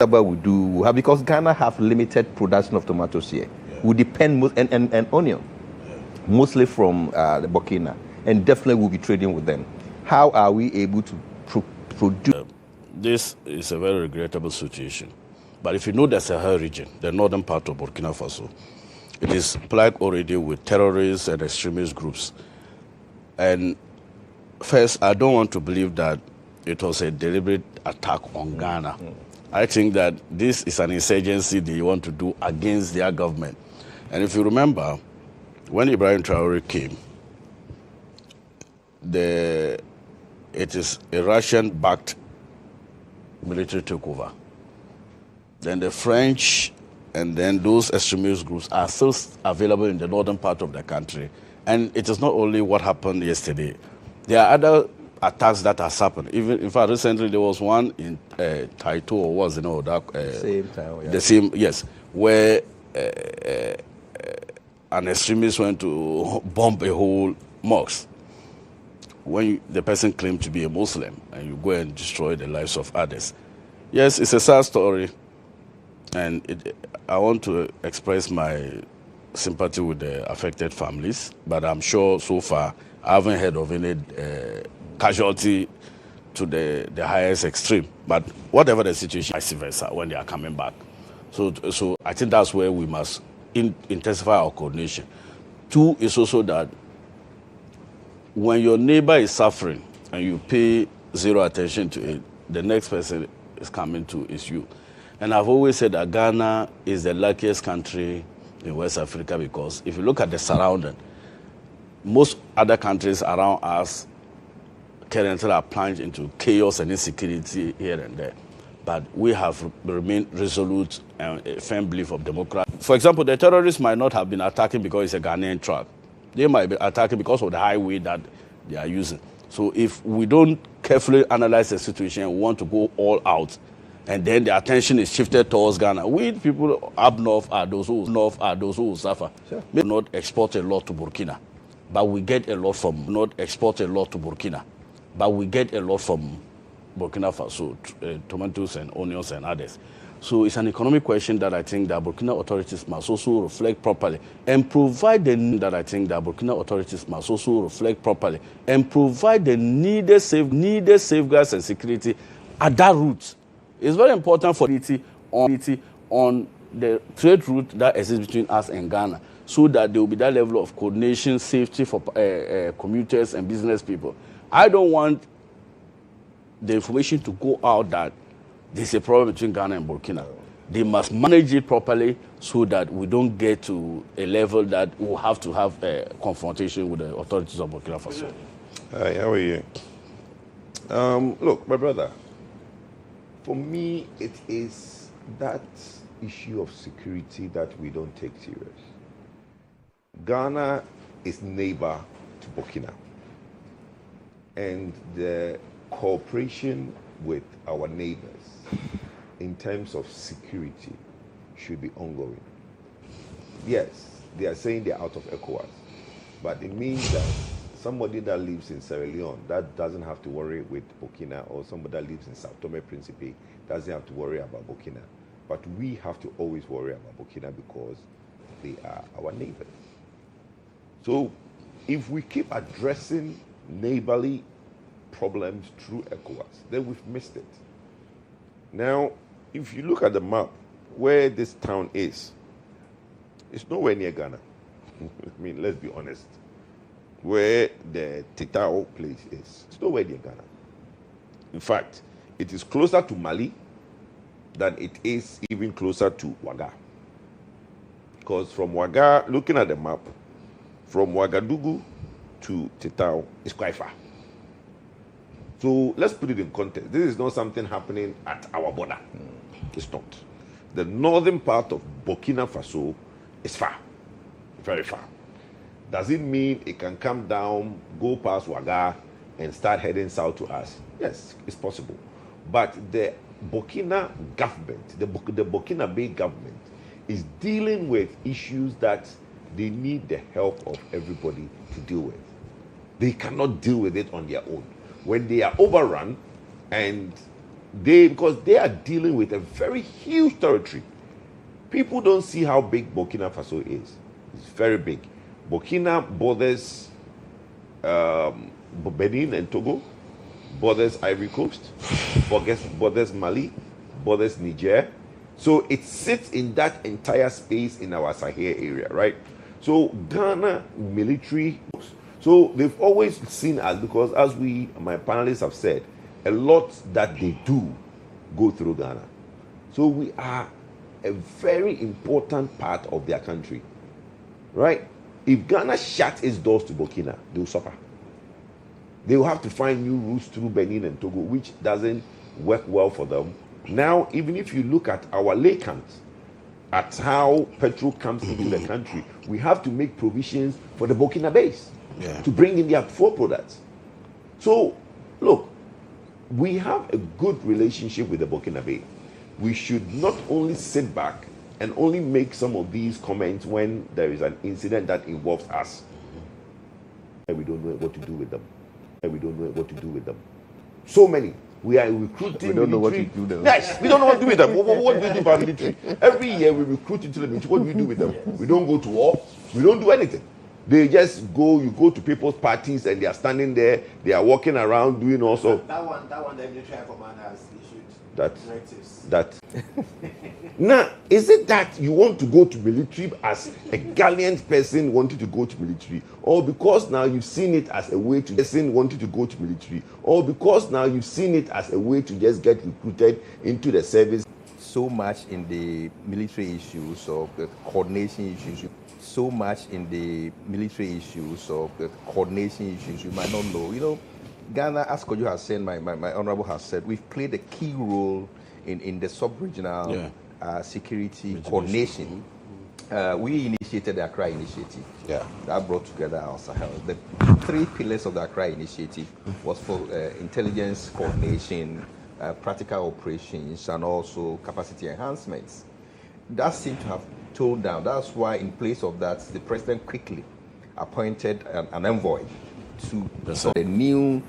whatever we do, we have, because Ghana have limited production of tomatoes here. Yeah. We depend and onion, mostly from the Burkina, and definitely we'll be trading with them. How are we able to produce? This is a very regrettable situation. But if you know the Sahel region, the northern part of Burkina Faso, it is plagued already with terrorists and extremist groups. And first, I don't want to believe that it was a deliberate attack on Ghana. I think that this is an insurgency they want to do against their government. And if you remember, when Ibrahim Traore came, it is a Russian-backed military takeover. Then the French and then those extremist groups are still available in the northern part of the country. And it is not only what happened yesterday. There are other attacks that has happened. Even, in fact, recently there was one in Taito, or was that same time, yeah. The same, yes, where an extremist went to bomb a whole mosque. When the person claimed to be a Muslim, and you go and destroy the lives of others. Yes, it's a sad story, and I want to express my sympathy with the affected families, but I'm sure so far I haven't heard of any casualty to the highest extreme. But whatever the situation, vice versa, when they are coming back. So I think that's where we must intensify our coordination. Two is also that when your neighbor is suffering and you pay zero attention to it, the next person is coming to is you. And I've always said that Ghana is the luckiest country in West Africa, because if you look at the surrounding, most other countries around us currently are plunged into chaos and insecurity here and there. But we have remained resolute and a firm belief of democracy. For example, the terrorists might not have been attacking because it's a Ghanaian truck. They might be attacking because of the highway that they are using. So if we don't carefully analyze the situation and want to go all out, and then the attention is shifted towards Ghana, we people up north are those who will suffer. Sure. We not export a lot to Burkina, but we get a lot from Burkina Faso, tomatoes and onions and others. So it's an economic question that I think that Burkina authorities must also reflect properly and provide the needed safeguards and security at that route. It's very important for on the trade route that exists between us and Ghana, so that there will be that level of coordination, safety for commuters and business people. I don't want the information to go out that there's a problem between Ghana and Burkina. They must manage it properly so that we don't get to a level that we'll have to have a confrontation with the authorities of Burkina Faso. Hi, how are you? Look, my brother, for me, it is that issue of security that we don't take serious. Ghana is neighbor to Burkina, and the cooperation with our neighbors in terms of security should be ongoing. Yes, they are saying they're out of ECOWAS, but it means that somebody that lives in Sierra Leone that doesn't have to worry with Burkina, or somebody that lives in Sao Tome Principe doesn't have to worry about Burkina. But we have to always worry about Burkina because they are our neighbors. So if we keep addressing neighborly problems through ECOWAS, then we've missed it. Now, if you look at the map, where this town is, it's nowhere near Ghana. I mean, let's be honest. Where the Tetao place is, it's nowhere near Ghana. In fact, it is closer to Mali than it is even closer to Ouaga. Because from Ouaga, looking at the map, from Ouagadougou to Tetao is quite far. So let's put it in context. This is not something happening at our border. It's not. The northern part of Burkina Faso is far, very far. Does it mean it can come down, go past Ouaga, and start heading south to us? Yes, it's possible. But the Burkina government, the Burkinabe government, is dealing with issues that they need the help of everybody to deal with. They cannot deal with it on their own. When they are overrun and because they are dealing with a very huge territory. People don't see how big Burkina Faso is. It's very big. Burkina borders Benin and Togo, borders Ivory Coast, borders Mali, borders Niger. So it sits in that entire space in our Sahel area, right? So Ghana military, so they've always seen us, because as my panelists have said, a lot that they do go through Ghana. So we are a very important part of their country, right? If Ghana shuts its doors to Burkina, they will suffer. They will have to find new routes through Benin and Togo, which doesn't work well for them. Now, even if you look at our laycans, at how petrol comes into the country, we have to make provisions for the Burkina base to bring in their fuel products. So, look, we have a good relationship with the Burkina Bay. We should not only sit back and only make some of these comments when there is an incident that involves us. We don't know what to do with them. We don't know what to do with them. So many. We are recruiting. We don't military. know what to do with them. Yes, we don't know what to do with them. What do we do with our military? Every year we recruit into the military. What do we do with them? We don't go to war. We don't do anything. They just go. You go to people's parties and they are standing there. They are walking around doing also. That one, the military commander has issued directives. Now, is it that you want to go to military as a gallant person wanting to go to military, or because now you've seen it as a way to person wanting to go to military, or because now you've seen it as a way to just get recruited into the service? So much in the military issues of the coordination issues. So much in the military issues of the coordination issues you might not know. You know, Ghana, as Kodjo has said, my honorable has said, we've played a key role in the sub-regional security coordination. We initiated the Accra Initiative. That brought together our Sahel. The 3 pillars of the Accra Initiative was for intelligence coordination, practical operations, and also capacity enhancements. That seemed to have toned down. That's why, in place of that, the president quickly appointed an envoy to the new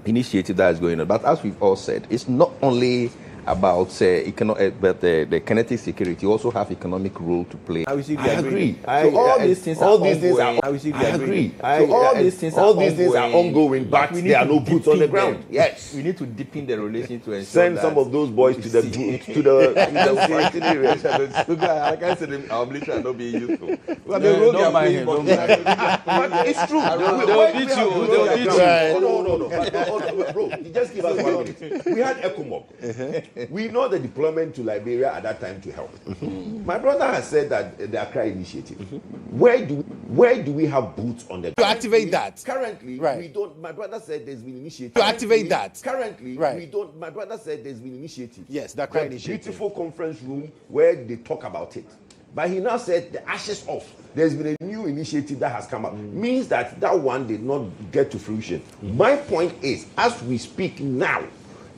initiative that is going on. But as we've all said, it's not only about but the kinetic security also have economic role to play. I agree. So all these things are ongoing. All these things are ongoing, but there are no boots on the ground. Yes, we need to deepen the relation to ensure send some of those boys to the fighting areas. I can't say our military are not being useful. But it's true. They'll beat you. They'll beat you. No. Bro, just give us 1 minute. We had ECOMOG. We know the deployment to Liberia at that time to help. My brother has said that the Accra Initiative. Where do we have boots on the ground? To activate that. Currently, we don't. My brother said there's been initiative. To activate that. Currently, we don't. My brother said there's been initiative. Yes, the Accra Initiative. Beautiful conference room where they talk about it. But he now said the ashes off. There's been a new initiative that has come up. Means that one did not get to fruition. My point is, as we speak now,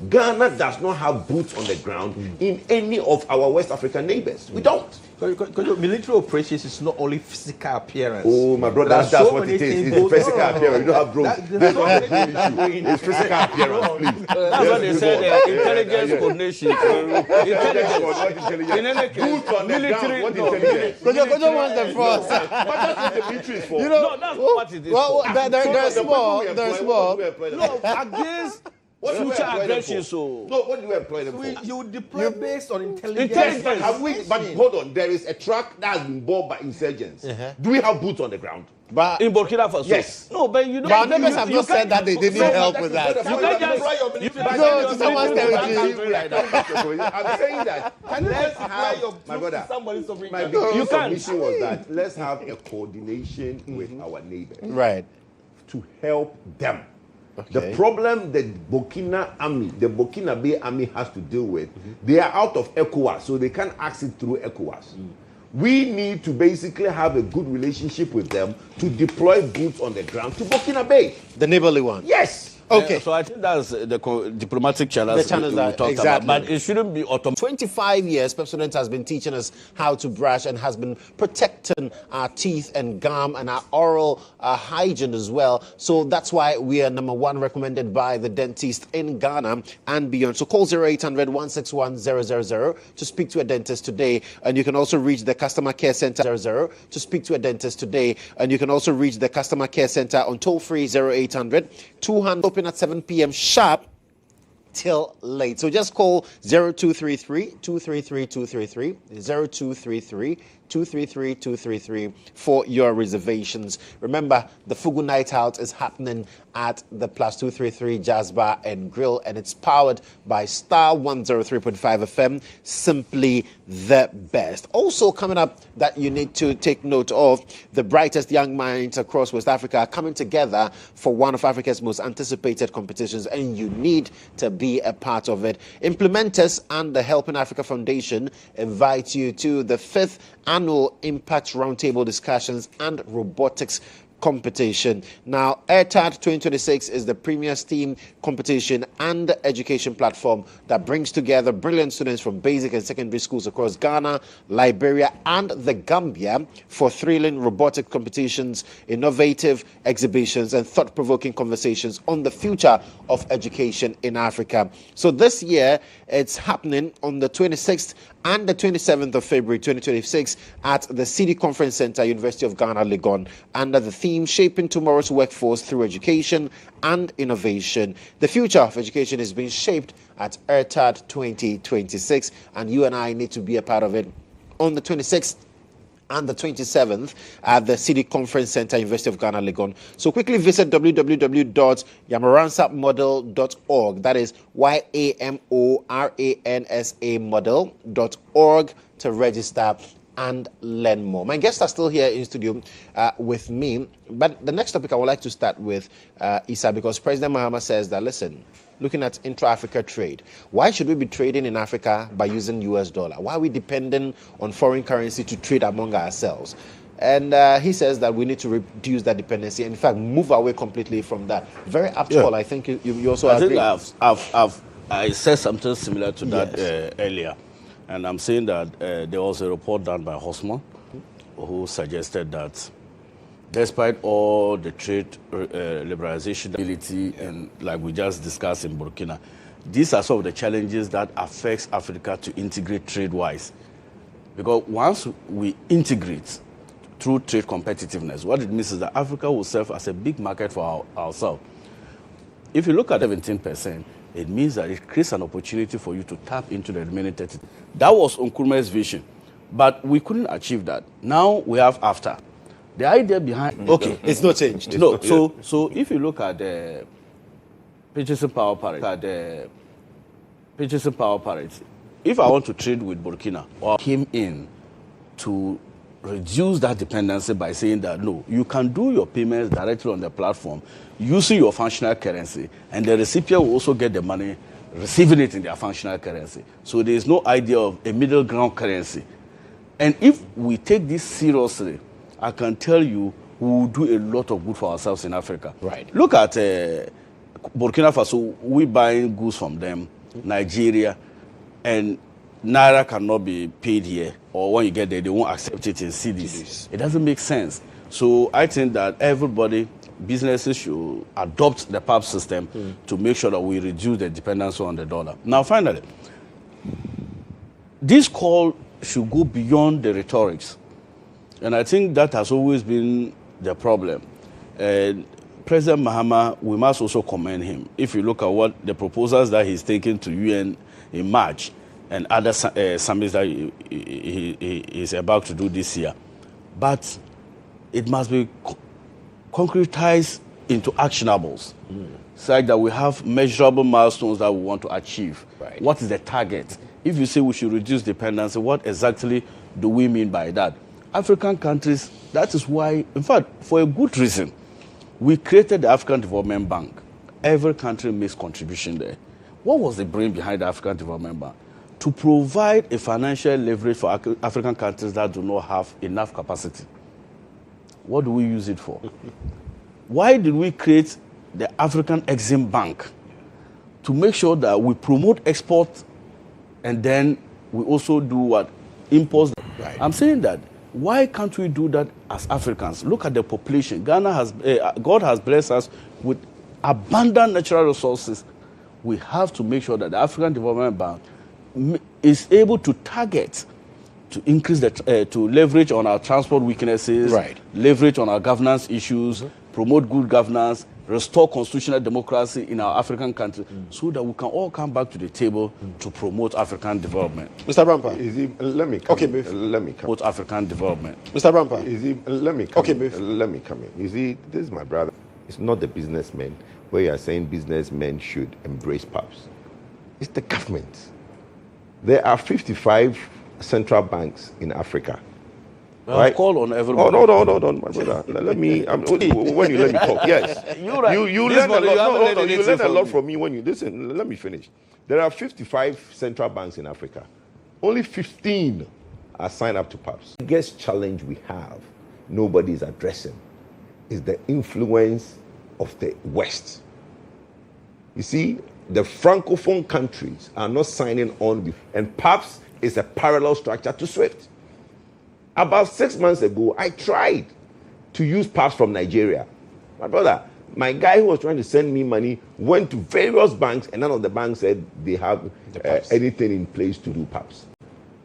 Ghana does not have boots on the ground in any of our West African neighbors. We don't. Because military operations is not only physical appearance. Oh, my brother, that's so what it is. It's physical appearance. You don't have drones. That's not the issue. It's physical appearance, please. That's what they said. Intelligence coordination. Boots on the ground. What intelligence? Kodjo wants the first. But that's what the military is for. No, that's what it is. Well, there's more. No, against future aggression. So no, what do you employ them for? You deploy based on intelligence. But hold on, there is a truck that has been bombed by insurgents. Do we have boots on the ground? But in Burkina Faso, yes. No, but you know, our neighbors have not said that they need help with that. You can't just go to someone's territory. I'm saying that. Let's have my brother. My biggest submission was that let's have a coordination with our neighbors, right, to help them. Okay. The problem the Burkina Bay army has to deal with, they are out of ECOWAS, so they can't access through ECOWAS. We need to basically have a good relationship with them to deploy boots on the ground to Burkina Bay. The neighborly one. Yes. Okay. So I think that's the diplomatic channels, The channels we that, talked exactly. about. But it shouldn't be automatic. 25 years, Pepsodent has been teaching us how to brush and has been protecting our teeth and gum and our oral hygiene as well. So that's why we are #1 recommended by the dentist in Ghana and beyond. So call 0800 161 000 to speak to a dentist today. And you can also reach the customer care center 00 to speak to a dentist today. And you can also reach the customer care center on toll free 0800 200 open at 7 p.m. sharp till late. So just call 0233 233 233 0233 233 233 for your reservations. Remember, the Fugu Night Out is happening at the Plus 233 Jazz Bar and Grill, and it's powered by Star 103.5 FM, simply the best. Also coming up that you need to take note of, the brightest young minds across West Africa are coming together for one of Africa's most anticipated competitions, and you need to be a part of it. Implementers and the Helping Africa Foundation invite you to the 5th Annual Impact Roundtable Discussions and Robotics Competition. Now, AirTAD 2026 is the premier STEAM competition and education platform that brings together brilliant students from basic and secondary schools across Ghana, Liberia, and the Gambia for thrilling robotic competitions, innovative exhibitions, and thought-provoking conversations on the future of education in Africa. So this year, it's happening on the 26th and the 27th of February 2026 at the City Conference Center, University of Ghana, Legon, under the theme Shaping Tomorrow's Workforce Through Education and Innovation. The future of education is being shaped at AirTAD 2026, and you and I need to be a part of it on the 26th and the 27th at the City Conference Center, University of Ghana, Legon. So quickly visit www.yamoransa model.org. That is YAMORANSA model.org to register and learn more. My guests are still here in studio with me, but the next topic I would like to start with, Isa, because President Mohammed says that, listen, looking at intra-Africa trade, why should we be trading in Africa by using US dollar? Why are we dependent on foreign currency to trade among ourselves? And he says that we need to reduce that dependency and, in fact, move away completely from that. Very apt call. I think you also agree. I think I said something similar to that earlier. And I'm saying that there was a report done by GHOne who suggested that despite all the trade liberalization ability and like we just discussed in Burkina, these are some of the challenges that affects Africa to integrate trade-wise. Because once we integrate through trade competitiveness, what it means is that Africa will serve as a big market for ourselves. If you look at 17%, it means that it creates an opportunity for you to tap into the remaining 30%. That was Nkrumah's vision, but we couldn't achieve that. Now we have after. The idea behind... Okay, it's not changed. No, so if you look at the purchasing power parity, if I want to trade with Burkina, or came in to reduce that dependency by saying that, no, you can do your payments directly on the platform using your functional currency, and the recipient will also get the money, receiving it in their functional currency. So there is no idea of a middle ground currency. And if we take this seriously, I can tell you we will do a lot of good for ourselves in Africa. Right. Look at Burkina Faso. We buying goods from them, Nigeria, and Naira cannot be paid here, or when you get there, they won't accept it in cedis. It doesn't make sense. So I think that everybody, businesses should adopt the PAP system to make sure that we reduce the dependence on the dollar. Now, finally, this call should go beyond the rhetorics. And I think that has always been the problem. President Mahama, we must also commend him. If you look at what the proposals that he's taken to UN in March and other summits that he is about to do this year. But it must be concretized into actionables, such that we have measurable milestones that we want to achieve. Right. What is the target? If you say we should reduce dependency, what exactly do we mean by that? African countries, that is why, in fact, for a good reason, we created the African Development Bank. Every country makes contribution there. What was the brain behind the African Development Bank? To provide a financial leverage for African countries that do not have enough capacity. What do we use it for? Why did we create the African Exim Bank to make sure that we promote export and then we also do what? Imports. Right. I'm saying that why can't we do that as Africans? Look at the population. Ghana has, God has blessed us with abundant natural resources. We have to make sure that the African Development Bank is able to target, to increase to leverage on our transport weaknesses, right, leverage on our governance issues, promote good governance, restore constitutional democracy in our African countries, so that we can all come back to the table to promote African development. Mr. Brampa. Let me come in. Biff. Let me come. Promote African development. Mr. Brampa. Let me come in. Biff. Let me come in. You see, this is my brother. It's not the businessmen where you are saying businessmen should embrace PAPs. It's the government. There are 55 central banks in Africa. Right? Call on everybody. Oh, no, my brother. Let me. When you let me talk, yes. You're right. You learn a lot. No, you learn a lot from me when you listen. Let me finish. There are 55 central banks in Africa. Only 15 are signed up to PAPs. The biggest challenge we have, nobody is addressing, is the influence of the West. You see, the Francophone countries are not signing on, and PAPs is a parallel structure to SWIFT. About 6 months ago, I tried to use PAPs from Nigeria. My brother, my guy who was trying to send me money went to various banks, and none of the banks said they have anything in place to do PAPs.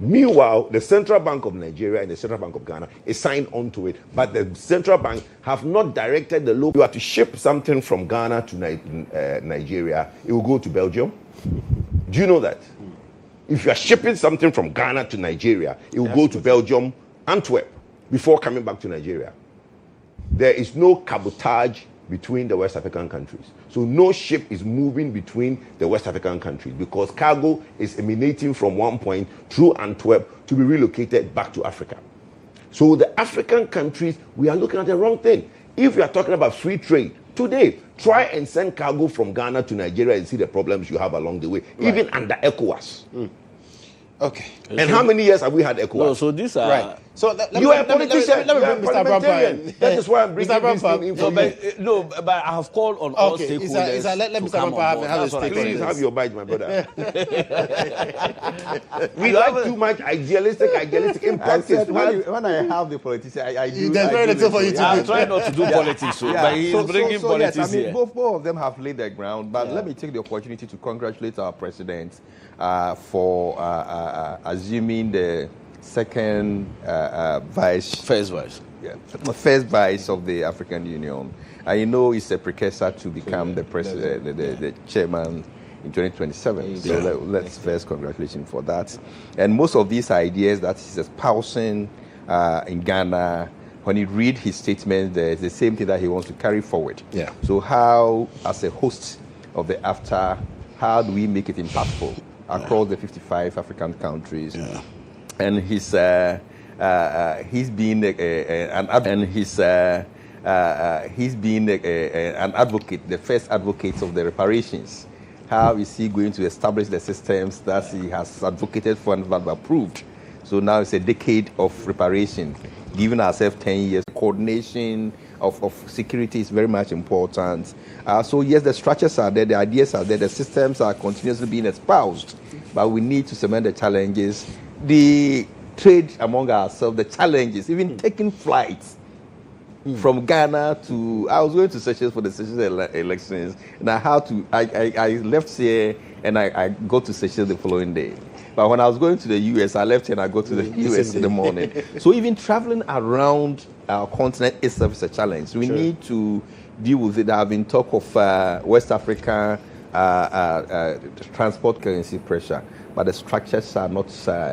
Meanwhile, the Central Bank of Nigeria and the Central Bank of Ghana is signed on to it, but the Central Bank have not directed the local. You have to ship something from Ghana to Nigeria, it will go to Belgium. Do you know that? If you are shipping something from Ghana to Nigeria, it will go to Belgium, Antwerp, before coming back to Nigeria. There is no cabotage between the West African countries. So no ship is moving between the West African countries because cargo is emanating from one point through Antwerp to be relocated back to Africa. So the African countries, we are looking at the wrong thing. If we are talking about free trade, today, try and send cargo from Ghana to Nigeria and see the problems you have along the way, even under ECOWAS. Okay. And how many years have we had ECOWAS? No, so these are... Right. So you are a politician. Let me bring Mr. Brampa. That is why I'm bringing this thing in for you. But I have called on all stakeholders. Let Mr. Brampa have his take. Please have your bite, my brother. We like too much idealistic in practice. When I have the politician, I do. There's very little for you to do. I'm trying not to do politics, but he's bringing politics yes, here. Both of them have laid the ground, but let me take the opportunity to congratulate our president for assuming the second first vice of the African Union. I know it's a precursor to become the president, the chairman in 2027. So let's first congratulate him for that. And most of these ideas that he's espousing in Ghana, when you read his statement, there's the same thing that he wants to carry forward. Yeah. So how, as a host of the AfTA, how do we make it impactful across the 55 African countries? Yeah. And he's been an advocate, the first advocate of the reparations. How is he going to establish the systems that he has advocated for and have approved? So now it's a decade of reparation, giving ourselves 10 years. Coordination of security is very much important. So yes, the structures are there, the ideas are there, the systems are continuously being espoused, but we need to cement the challenges. The trade among ourselves, the challenges, even taking flights from Ghana to, I was going to Seychelles for the Seychelles elections, and I left here and I go to Seychelles the following day. But when I was going to the US, I left here and I go to the US in the morning. So even traveling around our continent itself is a challenge. We need to deal with it. There have been talk of West Africa transport currency pressure, but the structures are not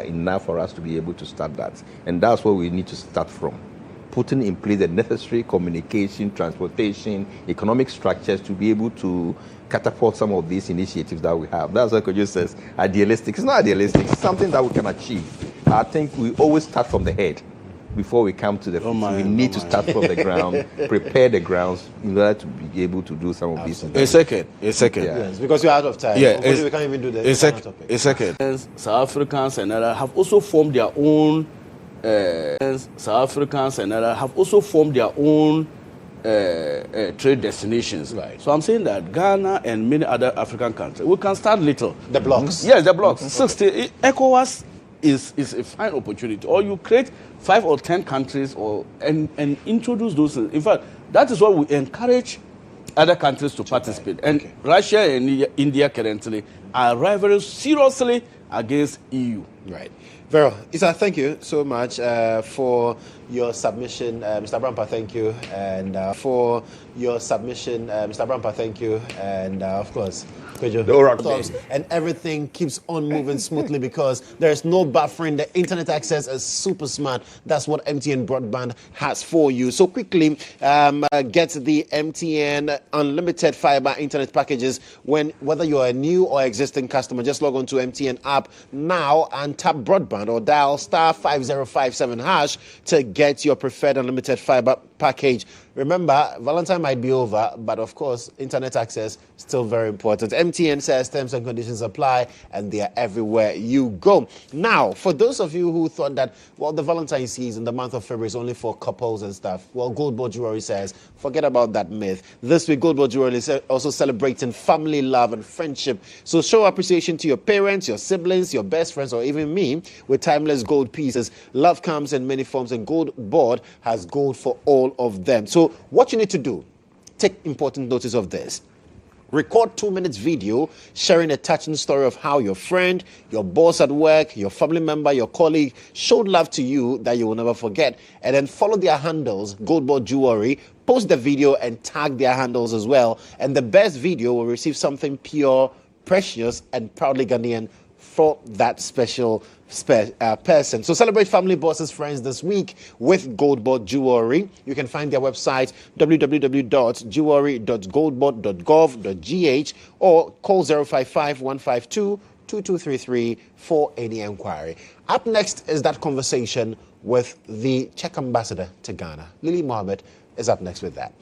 enough for us to be able to start that. And that's where we need to start from. Putting in place the necessary communication, transportation, economic structures to be able to catapult some of these initiatives that we have. That's what Kodjo says, idealistic. It's not idealistic, it's something that we can achieve. I think we always start from the head before we come to the feet. We need to start from the ground, prepare the grounds in order to be able to do some of these things. A second. Yeah. Yes, because you're out of time. Yeah, we can't even do a second. South Africans and others have also formed their own trade destinations. Right. So I'm saying that Ghana and many other African countries, we can start little. The blocks. Yes, the blocks. 60. ECOWAS is a fine opportunity. Or you create 5 or 10 countries and introduce those. In fact, that is what we encourage other countries to participate. And Russia and India currently are rivaling seriously against EU. Right. Vero, Isa, thank you so much for your submission. Mr. Brampa, thank you. And for your submission, Mr. Brampa, thank you. And of course, Kodjo, and everything keeps on moving smoothly because there's no buffering. The internet access is super smart. That's what MTN broadband has for you. So quickly, get the MTN unlimited fiber internet packages whether you're a new or existing customer. Just log on to MTN app now and tap broadband or dial *5057# to get your preferred unlimited fiber package. Remember, Valentine might be over, but of course, internet access still very important. MTN says terms and conditions apply, and they are everywhere you go. Now, for those of you who thought that, well, the Valentine season, the month of February, is only for couples and stuff, well, Gold Board Jewelry says, forget about that myth. This week, Gold Board Jewelry is also celebrating family love and friendship. So show appreciation to your parents, your siblings, your best friends, or even me with timeless gold pieces. Love comes in many forms, and Gold Board has gold for all of them. So what you need to do, take important notice of this. Record 2 minutes video sharing a touching story of how your friend, your boss at work, your family member, your colleague showed love to you that you will never forget. And then follow their handles, Gold Board Jewelry, post the video and tag their handles as well. And the best video will receive something pure, precious, and proudly Ghanaian for that special person. So celebrate family, bosses, friends this week with Gold Board Jewelry. You can find their website www.jewelry.goldboard.gov.gh or call 055-152-2233 for any inquiry. Up next is that conversation with the Czech ambassador to Ghana. Lily Mohammed is up next with that.